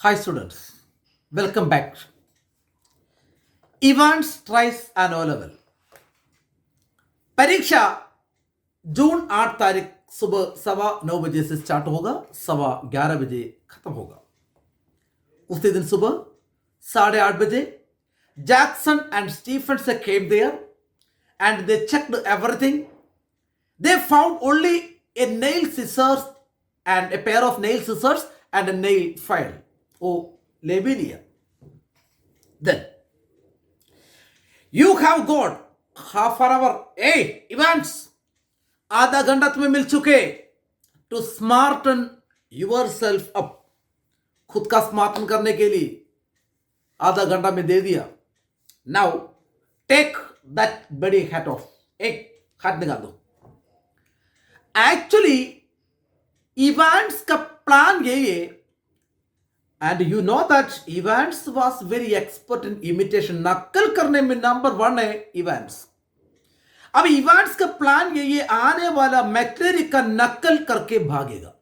Hi students, welcome back. Evans tries an O level. परीक्षा जून 8 तारीख सुबह 9:15 से स्टार्ट होगा, 11:15 खत्म होगा. उसी दिन सुबह 8:30 Jackson and Stephenson came there and they checked everything. They found only a nail scissors and a pair of nail scissors and a nail file. Oh, labelia. Then you have got half an hour. Hey, Evans, आधा घंटा तुम्हें मिल चुके to स्मार्टन yourself up. खुद का स्मार्टन करने के लिए आधा घंटा में दे दिया. नाउ टेक दैट बड़ी हैट ऑफ. एक हाथ निकाल दो. एक्चुअली इवेंट्स का प्लान यही है. And you know that Evans was very expert in imitation. नकल करने में नंबर 1 है Evans. अब Evans का प्लान ये आने वाला मैक्लेरी का नकल करके भागेगा.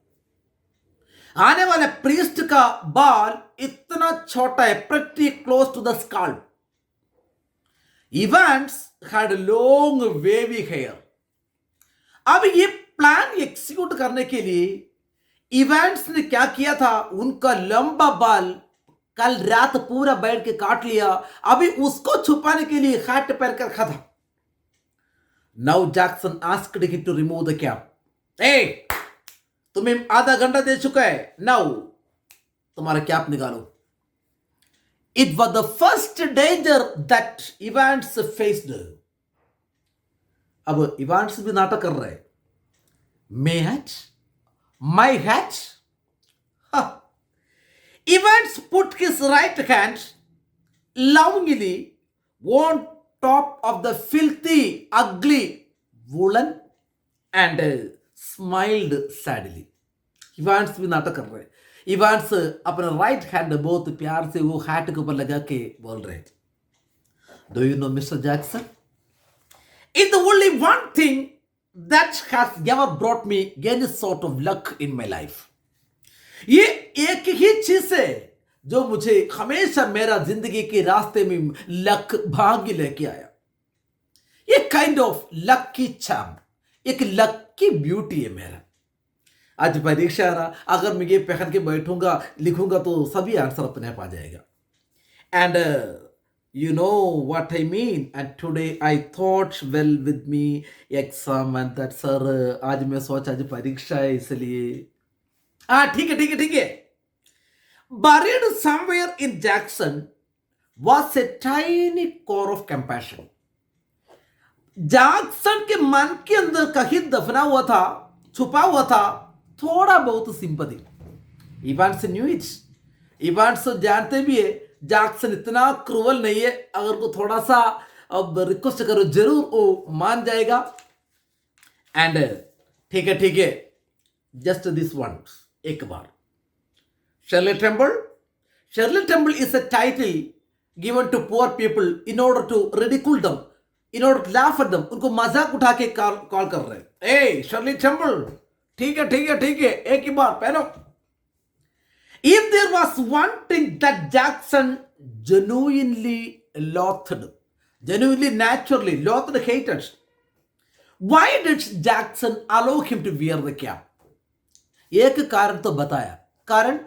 आने वाले प्रीस्ट का बाल इतना छोटा है, pretty close to the scalp. Evans had long wavy hair. अब ये प्लान एग्जीक्यूट करने के लिए इवेंट्स ने क्या किया था, उनका लंबा बाल कल रात पूरा बैठ के काट लिया. अभी उसको छुपाने के लिए हैट पहन कर रखा था. Now Jackson asked him to remove the cap. ए, तुम्हें आधा घंटा दे चुका है, नाउ तुम्हारा कैप निकालो. It was the first danger that events faced. अब इवेंट्स भी नाटक कर रहे हैं. मे hat, my hat? Huh. Evans put his right hand lovingly on top of the filthy, ugly woolen and smiled sadly. Evans भी नाटक कर रहे हैं. Evans अपना राइट हैंड बहुत प्यार से वो हैट के ऊपर लगा के बोल रहे हैं. Do you know Mr. Jackson? It's the only one thing that has never brought me any sort of luck in my life. ये एक ही चीज है जो मुझे हमेशा मेरा जिंदगी के रास्ते में लक भाग्य लेके आया. ये काइंड ऑफ लकी चार्म, एक लकी ब्यूटी है मेरा. आज परीक्षा है ना, अगर मैं ये पहन के बैठूंगा लिखूंगा तो सभी आंसर अपने आप आ जाएगा. And you know what I mean. And today I thought well with me exam and that sir आज मैं सोचा आज परीक्षा है इसलिए. हाँ ठीक है. Buried somewhere in Jackson was a tiny core of compassion. Jackson के मन के अंदर कहीं दफना हुआ था, छुपा हुआ था थोड़ा बहुत sympathy. Evans knew it. Evans जानते भी है जैक्सन इतना क्रूवल नहीं है. अगर को थोड़ा सा अब रिक्वेस्ट करो जरूर वो मान जाएगा. एंड ठीक है, जस्ट दिस वन. एक बार Shirley Temple is a title given to poor people in order to ridicule them, in order to laugh at them. उनको मजाक उठा के कॉल कर रहे हैं. ए शर्ली टेम्पल, ठीक है, एक ही बार पहनो. If there was one thing that Jackson genuinely loathed, naturally loathed, hated, why did Jackson allow him to wear the cap? एक कारण तो बताया. कारण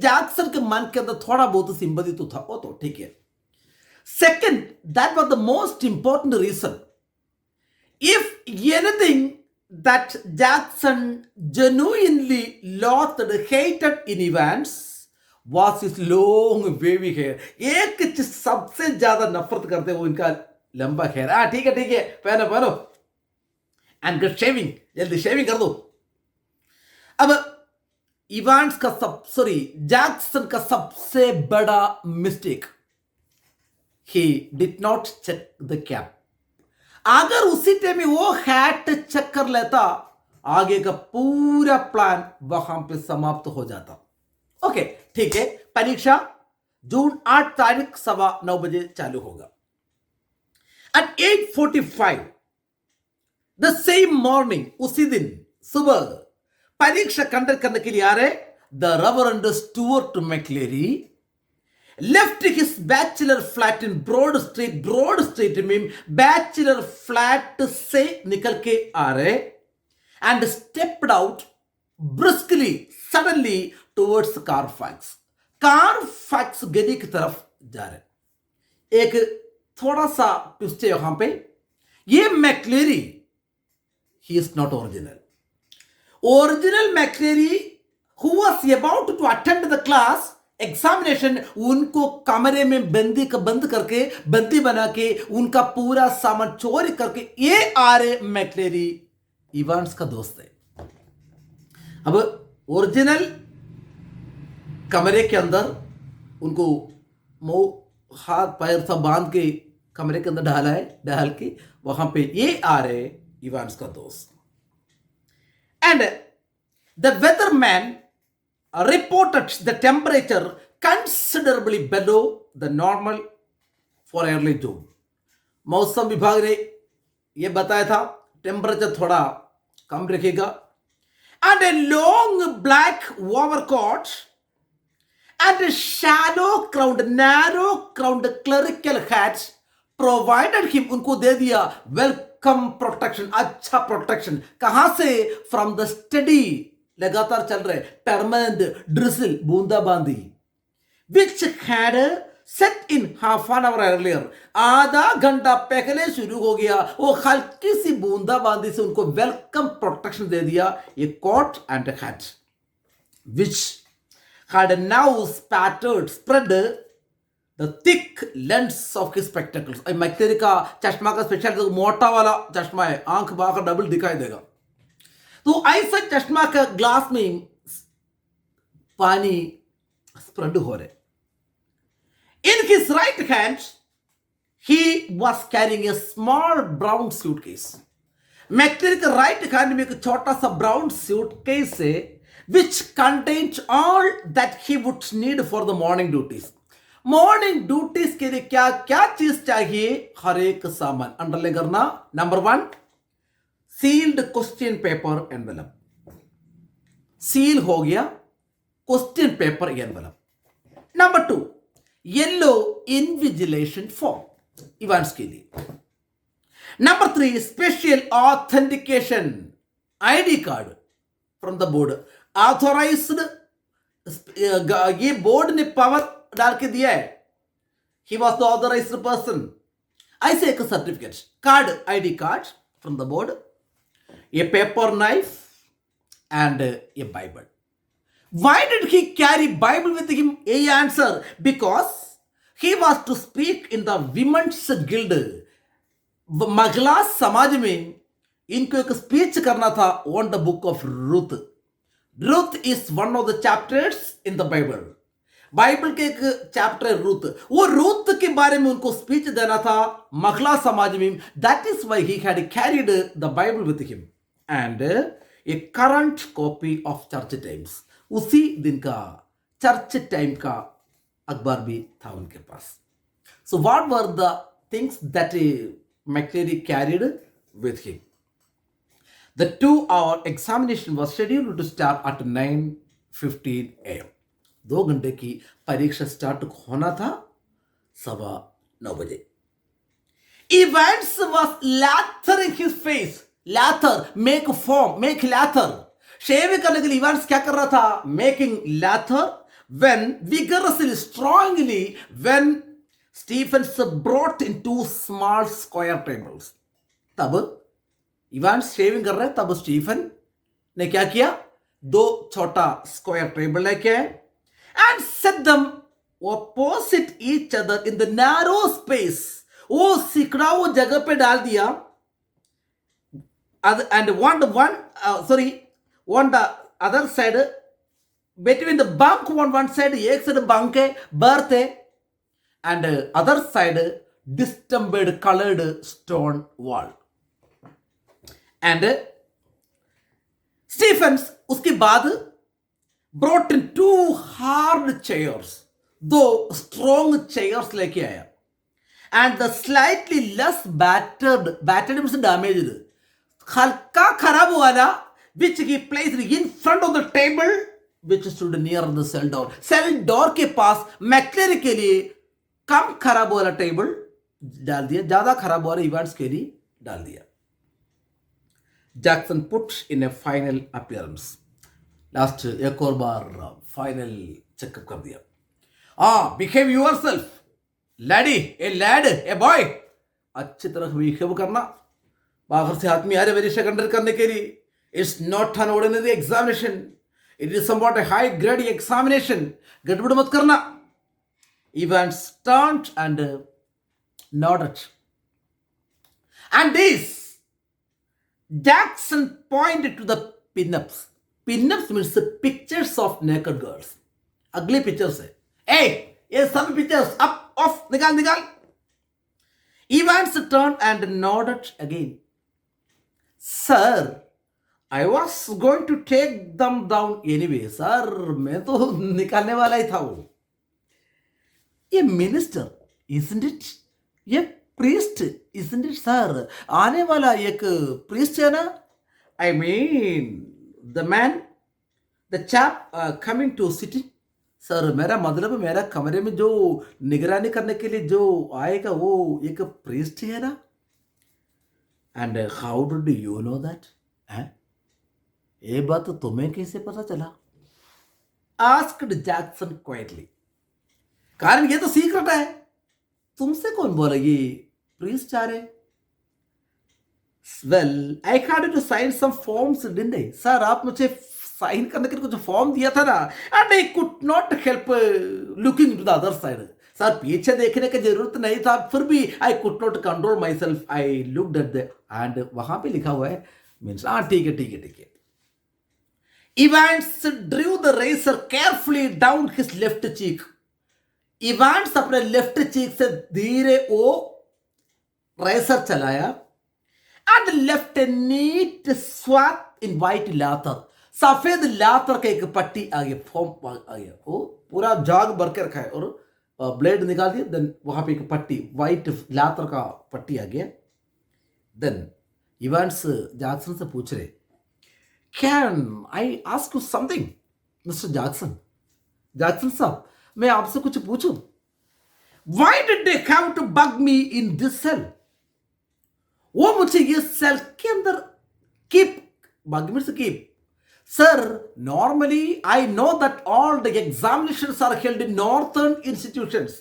जैक्सन के मन के अंदर थोड़ा बहुत सिंपैथी तो था, वो तो ठीक है. Second, that was the most important reason. If anything that Jackson genuinely loathed, hated in Evans was his long wavy hair. एक चीज सबसे ज्यादा नफरत करते वो इनका लंबा हेयर. हाँ ठीक है, पहनो. एंड गुड शेविंग, जल्दी शेविंग कर दो. अब जैक्सन का सबसे बड़ा mistake, he did not check the cap. अगर उसी टाइम में वो हैट चेक कर लेता, आगे का पूरा प्लान वहां पे समाप्त हो जाता. ओके ठीक है. परीक्षा जून 8 तारीख 9:15 चालू होगा. एट 8:45 द सेम मॉर्निंग, उसी दिन सुबह परीक्षा कंडक्ट करने के लिए आ रहे the Reverend Stuart McLeary left his bachelor flat in Broad Street में bachelor flat से निकल के आ रहे and stepped out briskly, suddenly towards Carfax. Carfax गली की तरफ जा रहे. एक थोड़ा सा ट्विस्ट है यहाँ पे. ये मैक्लेरी, he is not original. Original McLeary, who was about to attend the class examination, उनको कमरे में बंद करके, बंदी बना के, उनका पूरा सामान चोरी करके ये आर मैक्लेरी इवांस का दोस्त है. अब ओरिजिनल कमरे के अंदर उनको मुंह हाथ पैर सब बांध के कमरे के अंदर डाल के वहां पे ये आ रहे इवांस का दोस्त. And the weatherman reported the temperature considerably below the normal for early June. मौसम विभाग ने यह बताया था टेम्परेचर थोड़ा कम रखेगा. And a long black overcoat and a narrow crowned clerical hat provided him, उनको दे दिया वेलकम प्रोटेक्शन, अच्छा प्रोटेक्शन. कहां से? फ्रॉम द स्टडी, लगातार चल रहे परमानेंट ड्रिजल, बूंदाबांदी, which had set in half an hour earlier, आधा घंटा पहले शुरू हो गया. वो हल्की सी बूंदाबांदी से उनको वेलकम प्रोटेक्शन दे दिया. ये coat and hat which had now spread the thick lens of his spectacles. McCleary का चश्मा का स्पेशल तो मोटा वाला चश्मा है, आंख बाहर डबल दिखाई देगा. तो ऐसा चश्मा का ग्लास में पानी स्प्रेड हो रहे. In his right hand, he was carrying a small brown suitcase. मैक्लेरी का राइट हैंड में एक छोटा सा ब्राउन सूटकेस है, which contained all that he would need for the morning duties. Morning duties के लिए क्या क्या चीज चाहिए? हर एक सामान अंडरलाइन करना. Number 1, sealed question paper envelope. Seal हो गया question paper envelope. Number 2, yellow invigilation form Evans के लिए. Number 3, special authentication ID card from the board. Authorised, ये बोर्ड ने पावर डाल के दिया है. He was the authorised person. ऐसे एक certificate, card, ID card from the board, ये पेपर नाइफ एंड ये Bible. Why did he carry Bible with him? ये answer, because he was to speak in the women's guild. महिला समाज में इनको एक स्पीच करना था on the book of Ruth. Ruth is one of the chapters in the Bible. Bible के एक चैप्टर रूथ, वो रूथ के बारे में उनको स्पीच देना था महिला समाज में. That is why he had carried the Bible with him and A current copy of church times. उसी दिन का चर्च टाइम का अखबार भी था उनके पास. So what were the things that McCleary carried with him? The 2-hour examination was scheduled to start at 9:15 a.m. 2 घंटे की परीक्षा स्टार्ट होना था 9:15 बजे. Evans was lathering his face. Lather, make foam, make lather. शेव करने के लिए इवांस क्या कर रहा था? Making lather when vigorously, strongly, when Stephens brought in 2 small square tables. तब इवांस शेविंग कर रहे हैं, तब स्टीफन ने क्या किया? 2 छोटा स्क्वायर टेबल लेके आए and set them opposite each other in the narrow space. वो सिकड़ा वो जगह पे डाल दिया. And on the other side, between the bunk on one side, एक साइड bunk है, berth है, and other side distempered colored stone wall. And Stephens उसके बाद brought in 2 hard chairs, 2 strong chairs लेके आया. And the slightly less battered means damaged, हल्का खराब हुआ ना, which he placed in front of the table which stood near the cell door के पास मैक्लेरी के लिए कम खराब वाला टेबल डाल दिया, ज्यादा खराब वाले इवेंट्स के लिए डाल दिया. Jackson put in a final appearance. Last एक और बार फाइनल चेकअप कर दिया. Behave yourself laddie, a lad, a boy. अच्छी तरह बिहेव करना. बाहर से आदमी आ रहे वेरिफिकेशन कंडक्ट करने के लिए. It's not an ordinary examination, it is somewhat A high grade examination. गड़बड़ मत करना. Evans turned and nodded. And this, Jackson pointed to the pinups. Pinups means the pictures of naked girls. Ugly pictures है. Hey, ये सब pictures up, off, निकाल. Evans turned and nodded again. Sir, I was going to take them down anyway. Sir, मैं तो निकालने वाला ही था वो. ये मिनिस्टर isn't it? ये priest isn't it sir? आने वाला एक priest है ना? I mean the man, the chap coming to city. Sir मेरा मतलब मेरा कमरे में जो निगरानी करने के लिए जो आएगा वो एक priest है ना? And how did you know that? ये बात तुम्हें कैसे पता चला? Asked Jackson quietly. कारण ये तो सीक्रेट है. तुमसे कौन बोला ये प्रीस्ट आ रहे? Well I had to sign some forms didn't I. Sir आप मुझे साइन करने के लिए कुछ फॉर्म दिया था ना. And I could not help looking to the other side. Sir पीछे देखने की जरूरत नहीं था, फिर भी I could not control myself. I looked at the end वहां पे लिखा हुआ है मीन्स ठीक है. Evans drew the razor carefully down his left cheek. Evans अपने लेफ्ट चीक से धीरे वो रेसर चलाया and left a neat swath in white lather. सफेद लातर का एक पट्टी आ गया, फॉर्म आ गया. वो पूरा जाग भर के रखा है और ब्लेड निकाल दिया. देन वहां पे एक पट्टी वाइट लातर का पट्टी आ गया. देन इवेंट्स जैक्सन से पूछ रहे, can I ask you something mister Jackson? Jackson साहब मैं आपसे कुछ पूछूं? Why did they have to bug me in this cell? वो मुझे ये सेल के अंदर keep, bug me से keep. Sir, normally I know that all the examinations are held in northern institutions.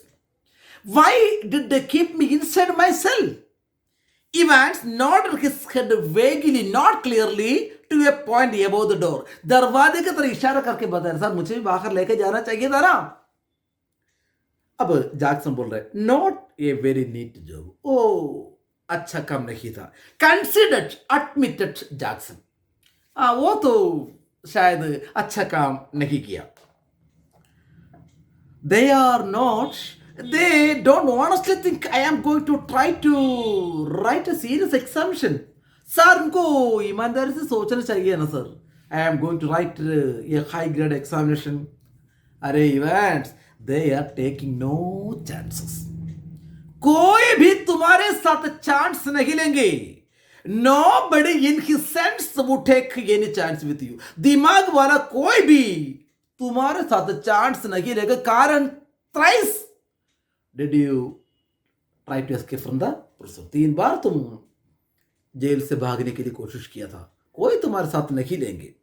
Why did they keep me inside my cell? Evans nodded his head vaguely, not clearly, to a point above the door. दरवाजे की तरफ इशारा करके बताया, sir मुझे भी बाहर लेके जाना चाहिए था ना. अब जैक्सन बोल रहे, not a very neat job. ओ अच्छा काम नहीं था. Considered, admitted Jackson. वो तो शायद अच्छा काम नहीं किया. They are not, they don't honestly think I am going to try to write a serious examination. Sir उनको ईमानदारी से सोचना चाहिए ना sir. I am going to write a high grade examination. अरे events, they are taking no chances. कोई भी तुम्हारे साथ चांस नहीं लेंगे. Nobody in his sense would take any chance with you. दिमाग वाला कोई भी तुम्हारे साथ चांस नहीं लेगा. कारण thrice did you try to escape from the prison? 3 बार तुम जेल से भागने के लिए कोशिश किया था. कोई तुम्हारे साथ नहीं लेंगे.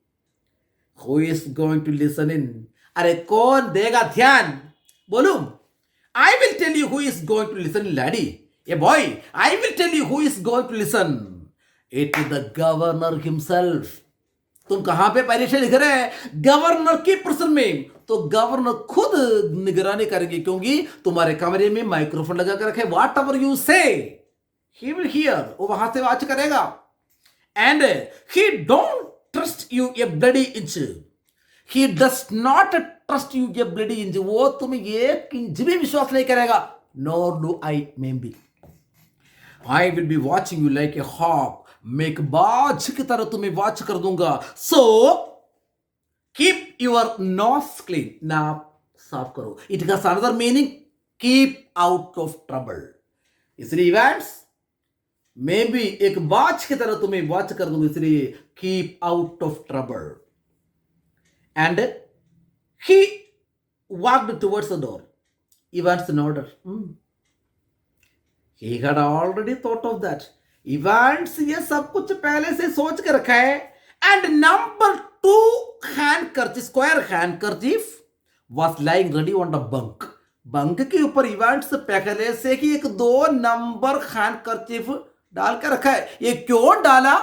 Who is going to listen in? अरे कौन देगा ध्यान? बोलूं? I will tell you who is going to listen, laddie. A boy, I will tell you who is going to listen. It is the governor himself. तुम कहां पे परीक्षा लिख रहे हैं? गवर्नर की प्रश्न में. तो गवर्नर खुद निगरानी करेंगे क्योंकि तुम्हारे कमरे में माइक्रोफोन लगा कर रखे. वॉट एवर यू से ही विल हियर. वो वहां से वाच करेगा. And he don't trust you a bloody inch. He does not trust you a bloody inch. वो तुम्हें एक इंच भी विश्वास नहीं करेगा. Nor do I may be. I will be watching you like a hawk. मैं एक बाज की तरह तुम्हें वॉच कर दूंगा. So keep your nose clean. नाक साफ करो. It has another meaning, keep out of trouble. इसलिए इवेंट्स, मैं भी एक बाज की तरह तुम्हें वॉच कर दूंगा. इसलिए keep out of trouble. And He walked towards the door. Evans nodded. He had already thought of that. Evans ये सब कुछ पहले से सोच के रखा है. And number 2 handkerchief, square handkerchief was lying ready on the bunk. Bunk के ऊपर इवांट्स पहले से ही एक 2 नंबर हैंडकरचीफ डाल कर रखा है. ये क्यों डाला?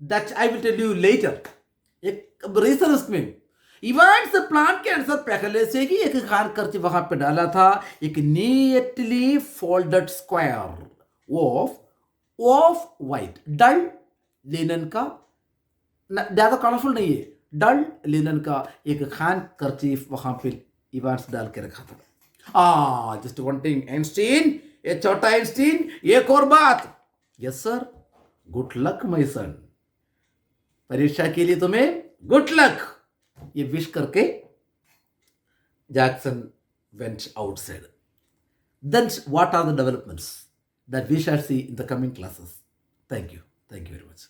That I will tell you later. एक रीजन उसमें. इवांट्स प्लान के अनुसार पहले से ही एक हैंडकरचीफ वहां पे डाला था. एक neatly folded square of white, dull linen का, ज्यादा कलरफुल नहीं है, डल लिनन का एक हैंडकरचीफ वहां पे इवांट्स डाल के रखा था. जस्ट वन थिंग, आइंस्टीन, ये छोटा आइंस्टीन, एक और बात. Yes sir, good luck my son. परीक्षा के लिए तुम्हें गुड लक, ये विश करके Jackson went outside. Then what are the developments that we shall see in the coming classes? Thank you very much.